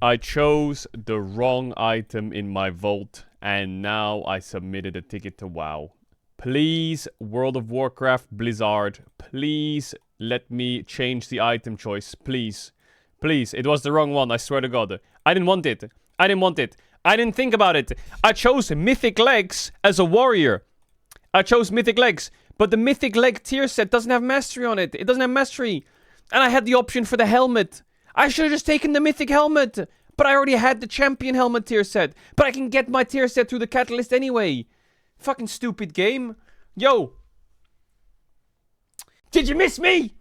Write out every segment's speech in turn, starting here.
I chose the wrong item in my vault, and now I submitted a ticket to WoW. Please, World of Warcraft Blizzard, please let me change the item choice. Please. Please, it was the wrong one, I swear to God. I didn't want it. I didn't want it. I didn't think about it. I chose Mythic Legs as a warrior. I chose Mythic Legs, but the Mythic Leg tier set doesn't have mastery on it. It doesn't have mastery. And I had the option for the helmet. I should have just taken the Mythic helmet. But I already had the Champion helmet tier set. But I can get my tier set through the Catalyst anyway. Fucking stupid game. Yo. Did you miss me?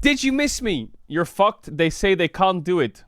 Did you miss me? You're fucked. They say they can't do it.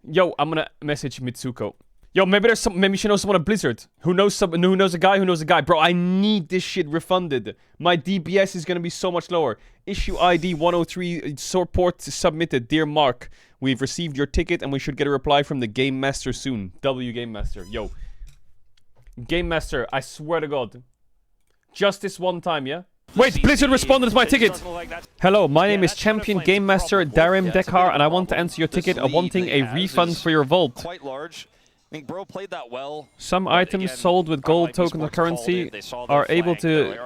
Yo, I'm gonna message Mitsuko. Yo, maybe there's some. Maybe she knows someone at Blizzard who knows a guy. Bro, I need this shit refunded. My DBS is gonna be so much lower. Issue ID 103 support submitted. Dear Mark, we've received your ticket and we should get a reply from the Game Master soon. W Game Master. Yo, Game Master. I swear to God, just this one time, yeah. Wait, Blizzard responded to my ticket. Hello, my name is Champion Game Master Darim Dekar, and I want to answer your ticket of wanting a refund for your vault. Quite large. I think Bro played that well. Some items sold with gold token or currency are able to...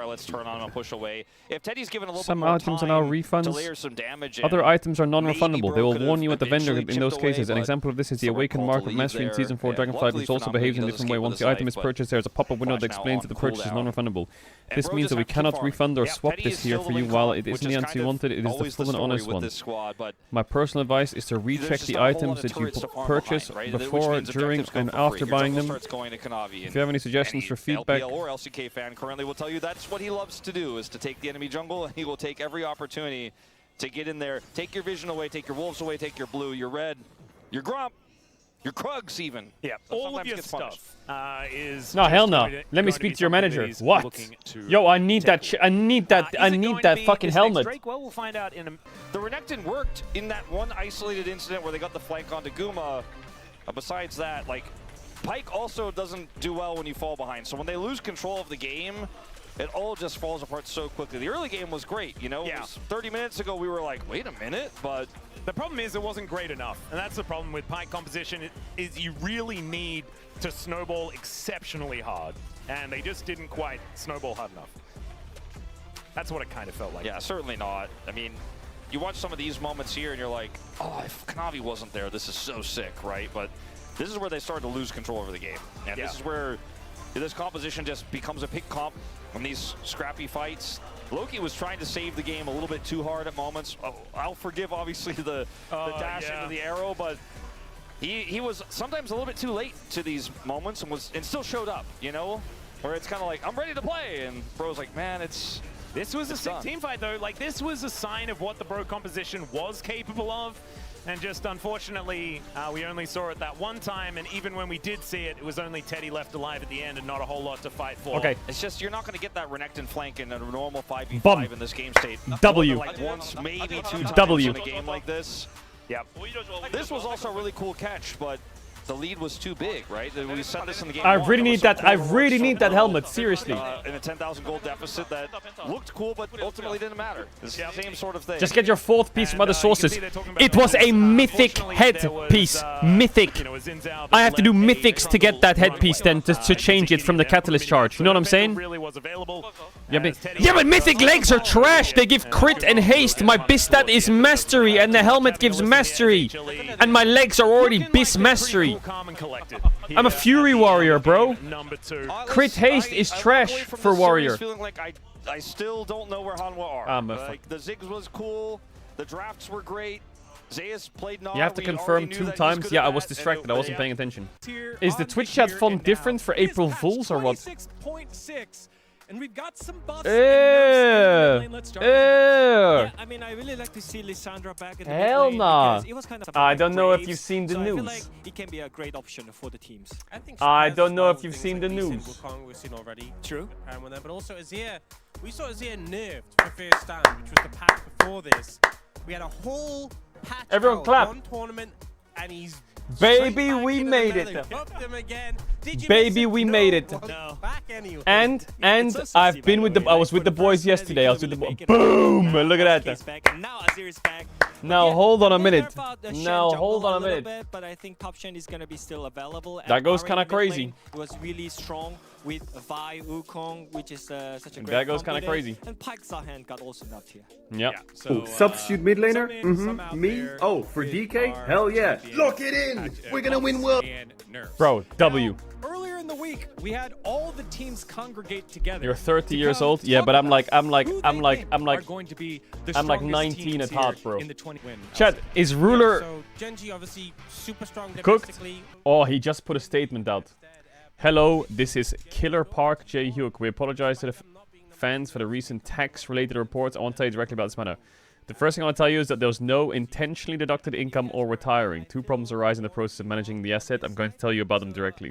Some items are now refunds. Other items are non-refundable. They will warn you at the vendor in those cases. An example of this is the Awakened Mark of Mastery in Season 4 Dragonflight, which also behaves in a different way. Once the item is purchased, there is a pop-up window that explains that the purchase is non-refundable. This means that we cannot refund or swap this here for you. While it isn't the answer you wanted, it is the full and honest one. My personal advice is to recheck the items that you purchase before, during, and after buying them. If you have any suggestions for feedback, or LCK fan currently will tell you that's what he loves to do, is to take the enemy jungle, and he will take every opportunity to get in there, take your vision away, take your wolves away, take your blue, your red, your grump, your Krugs even. Yeah, all of your stuff is... No, hell no. Let me speak to your manager. What? Yo, I need that I need that fucking helmet. Well, we'll find out in a... The Renekton worked in that one isolated incident where they got the flank onto Guma. Besides that, like, Pyke also doesn't do well when you fall behind. So when they lose control of the game, it all just falls apart so quickly. The early game was great, you know? Yeah. 30 minutes ago, we were like, wait a minute, but... The problem is it wasn't great enough. And that's the problem with Pyke composition, is you really need to snowball exceptionally hard. And they just didn't quite snowball hard enough. That's what it kind of felt like. Yeah, certainly not. I mean, you watch some of these moments here and you're like, oh, if Kanavi wasn't there, this is so sick, right? But this is where they started to lose control over the game. And this is where this composition just becomes a pick comp in these scrappy fights. Loki was trying to save the game a little bit too hard at moments. Oh, I'll forgive, obviously, the dash into the arrow, but he was sometimes a little bit too late to these moments and still showed up, you know? Where it's kind of like, I'm ready to play, and Bro's like, man, it's... This was a sick team fight, though. Like, this was a sign of what the Bro composition was capable of. And just, unfortunately, we only saw it that one time. And even when we did see it, it was only Teddy left alive at the end and not a whole lot to fight for. Okay. It's just, you're not going to get that Renekton flank in a normal 5v5 in this game state. W. Like once, maybe two times W. in a game like this. Yep. This was also a really cool catch, but the lead was too big, right? We said this in the game. I really need that. I really need that helmet. Seriously. In a 10,000 gold deficit that looked cool, but ultimately didn't matter. It's the same sort of thing. Just get your fourth piece from other sources. It was a mythic headpiece. Mythic. I have to do mythics to get that headpiece then to change it from the catalyst charge. You know what I'm saying? Yeah, but mythic legs are trash. They give crit and haste. My bis stat is mastery, and the helmet gives mastery. And my legs are already bis mastery. I'm a Fury Warrior, bro. Crit haste is trash for Warrior. I still don't know where Hanwha are. Like, the Ziggs was cool. The drafts were great. Zeus played You have to confirm 2 times. Yeah, I was distracted. I wasn't paying attention. Is the Twitch chat font different for April Fools or what? And we've got some buffs. Yeah, I mean, I really like to see Lissandra back in the hell nah. It was kind of I don't know if you've seen the so news. I feel like it can be a great option for the teams. I don't know if you've seen the news. Wukong we've seen already. True. But also Azir. We saw Azir nerfed for Fear Stand, which was the patch before this. We had a whole patch Everyone clap. one tournament, and he's Baby, we made it. Hooked him again. Did you Baby, miss it? we No. made it. No. Back anyway. And It's so I've sexy, been by with the the way, I was like, with the for the boys first yesterday. I was with really the make it boom. now Look at Alci's that. back, and now Azir is back. Now Yeah, hold on a I'm not minute. sure about the Shen Now jungle hold on a little minute. bit, but I think top Shen is gonna be still available. That And goes Ahri kinda in mid lane crazy. Was really strong with Vi Wukong, which is such a great. That goes combo kinda there. crazy. And Pyke Zahan got also knocked here. Yep. So, Substitute mid laner? some out Me? there Oh, for with DK? our Hell yeah. champions Lock it in! at We're gonna win buffs world. and nerfs. Bro, W. Now, earlier in the week, we had all the teams congregate together. You're 30 to years come old? Yeah, talk but I'm about like who they think are going to be the I'm like strongest 19 teams at heart, here bro. in the 20 win. Chat, is Ruler So Genji obviously super strong cooked? domestically. Oh, he just put a statement out. Hello, this is Killer Park J. Hugh. We apologize to the fans for the recent tax-related reports. I want to tell you directly about this matter. The first thing I want to tell you is that there was no intentionally deducted income or retiring. Two problems arise in the process of managing the asset. I'm going to tell you about them directly.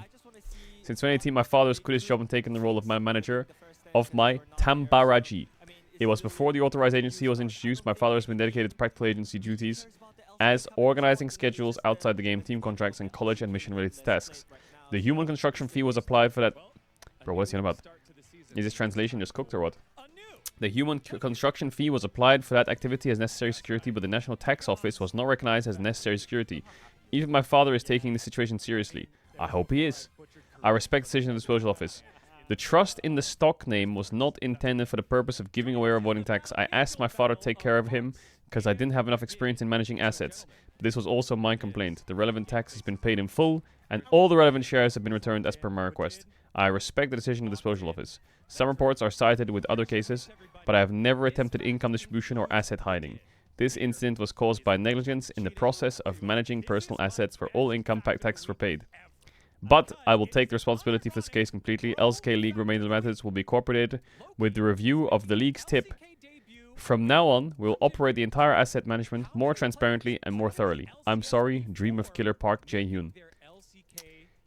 Since 2018, my father has quit his job and taken the role of my manager of my Tambaraji. It was before the authorized agency was introduced. My father has been dedicated to practical agency duties as organizing schedules outside the game, team contracts, and college admission related tasks. The human construction fee was applied for that. Bro, what is he on about? Is this translation just cooked or what? The human construction fee was applied for that activity as necessary security, but the National Tax Office was not recognized as necessary security. Even my father is taking this situation seriously. I hope he is. I respect the decision of the disposal office. The trust in the stock name was not intended for the purpose of giving away or avoiding tax. I asked my father to take care of him because I didn't have enough experience in managing assets. But this was also my complaint. The relevant tax has been paid in full, and all the relevant shares have been returned as per my request. I respect the decision of the disposal office. Some reports are cited with other cases, but I have never attempted income distribution or asset hiding. This incident was caused by negligence in the process of managing personal assets where all income taxes were paid. But I will take the responsibility for this case completely. LCK League remaining methods will be cooperated with the review of the league's tip. From now on, we will operate the entire asset management more transparently and more thoroughly. I'm sorry, Dream of Killer Park Jae Hyun.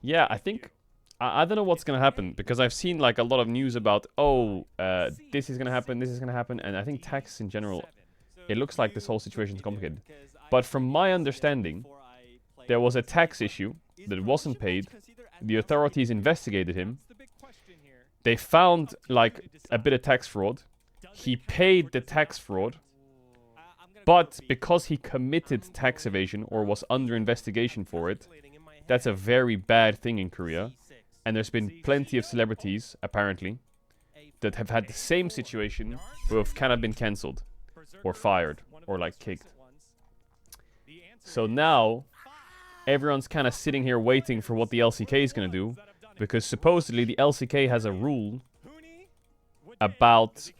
Yeah, I think... I don't know what's gonna happen, because I've seen like a lot of news about, this is gonna happen, this is gonna happen, and I think tax in general, it looks like this whole situation is complicated. But from my understanding, there was a tax issue that wasn't paid, the authorities investigated him, they found like a bit of tax fraud, he paid the tax fraud, but because he committed tax evasion or was under investigation for it, that's a very bad thing in Korea. And there's been plenty of celebrities, apparently, that have had the same situation who have kind of been cancelled or fired or like kicked. So now everyone's kind of sitting here waiting for what the LCK is going to do, because supposedly the LCK has a rule about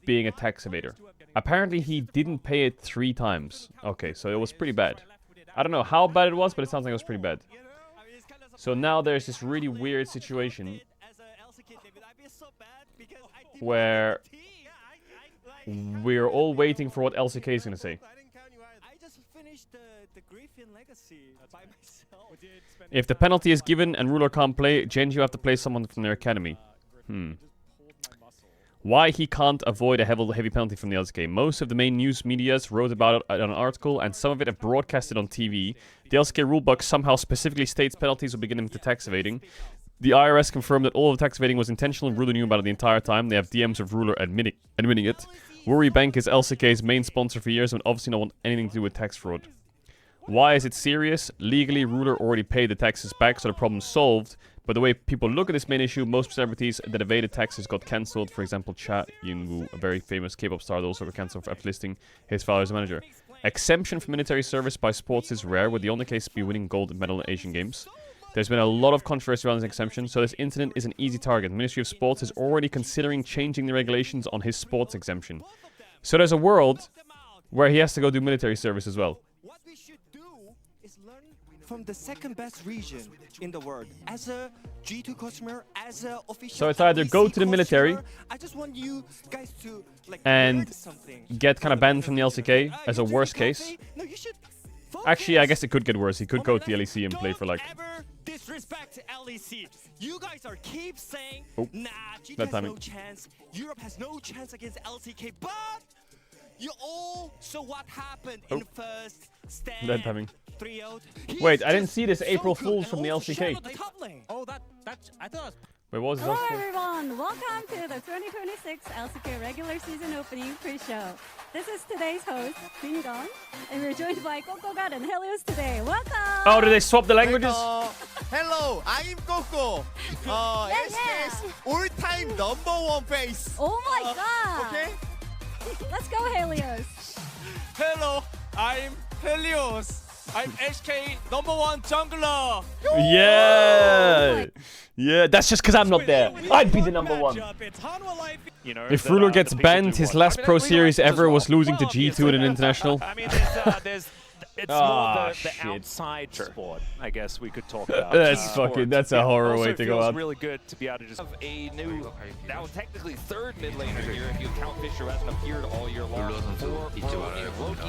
being a tax evader. Apparently he didn't pay it 3 times. Okay, so it was pretty bad. I don't know how bad it was, but it sounds like it was pretty bad. So now there's this really weird situation where we're all waiting for what LCK is going to say. If the penalty is given and Ruler can't play, Genji will have to play someone from their academy. Why he can't avoid a heavy penalty from the LCK. Most of the main news medias wrote about it on an article, and some of it have broadcasted on TV. The LCK rulebook somehow specifically states penalties will begin into tax evading. The IRS confirmed that all of the tax evading was intentional. Ruler knew about it the entire time. They have DMs of Ruler admitting it. Worry Bank is LCK's main sponsor for years and obviously don't want anything to do with tax fraud. Why is it serious? Legally, Ruler already paid the taxes back, so the problem's solved. But the way people look at this main issue, most celebrities that evaded taxes got cancelled. For example, Cha Yun-woo, a very famous K-pop star, that also got cancelled after listing his father as a manager. Exemption from military service by sports is rare, with the only case be winning gold medal in Asian Games. There's been a lot of controversy around this exemption, so this incident is an easy target. The Ministry of Sports is already considering changing the regulations on his sports exemption. So there's a world where he has to go do military service as well. What we should do is learn from the second best region in the world. As a G2 customer, as an official. So it's either go to the military I just want you guys to like and get kind of banned from the LCK as a worst case. No, you should Actually, I guess it could get worse. He could go to the LEC and play for like... Ever disrespect LEC. You guys are keep saying, Oh, nah, G2 bad has timing. no chance. Europe has no chance against LCK, but you all saw what happened in first stand. Bad timing. 3-0. Wait, I didn't see this April Fools from the LCK. Oh, I thought. Wait, what was this? Hello everyone, welcome to the 2026 LCK regular season opening pre-show. This is today's host, Bingon, and we're joined by Coco God and Helios today. Welcome! Oh, did they swap the languages? Hello, I'm Coco. SK's all-time #1 face. Oh my god! Okay. Let's go, Helios! Hello, I'm Helios. I'm HK #1 jungler. Yeah! Yeah, that's just because I'm not there. I'd be the #1. You know, If Ruler gets the people banned, do his want- last I mean, pro we series like it as ever well. was losing to G2 in an international. I mean, there's it's Ah, more the shit. outside sport, I guess we could talk about. That's fucking, that's a horror also way to go feels out. really good to be able to just Have a new, now technically third mid laner here if you count Fisher, who hasn't appeared all year long. For Loki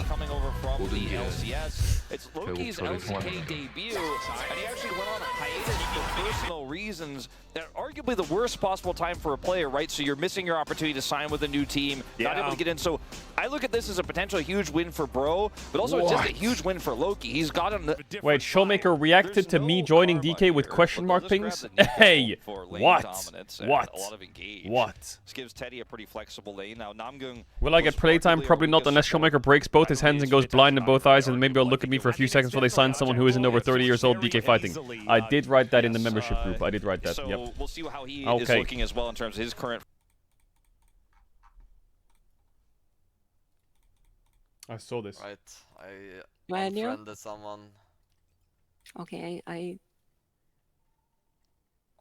coming over from the LCS. It's Loki's LCK debut, and he actually went on a hiatus for personal reasons. Arguably the worst possible time for a player, right? So you're missing your opportunity to sign with a new team, not able to get in. So I look at this as a potential huge win for Bro, but also it's just a huge win for Loki. He's got him. Wait, Showmaker reacted to me joining DK with question mark pings? Hey! What? What? What? This gives Teddy a pretty flexible lane. Now Namgung. Will I get playtime? Probably not, unless Showmaker breaks both his hands and goes blind in both eyes, and maybe they'll look at me for a few seconds while they sign someone who isn't over 30 years old DK fighting. I did write that in the membership group. I did write that, So yep. we'll see how he is Okay. looking as well in terms of his current. I saw this. Right, I Manuel? unfriended someone. Okay,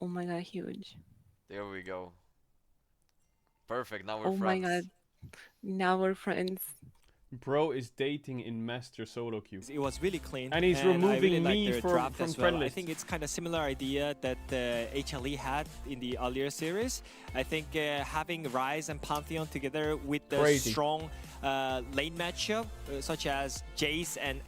oh my god, huge. There we go. Perfect, now we're Oh friends. my god, now we're friends. Bro is dating in Master Solo Queue. It was really clean. And he's I really removing like me their from draft as well. friend I list. think it's kind of similar idea that HLE had in the earlier series. I think having Ryze and Pantheon together with the Crazy. strong lane matchup, such as Jace and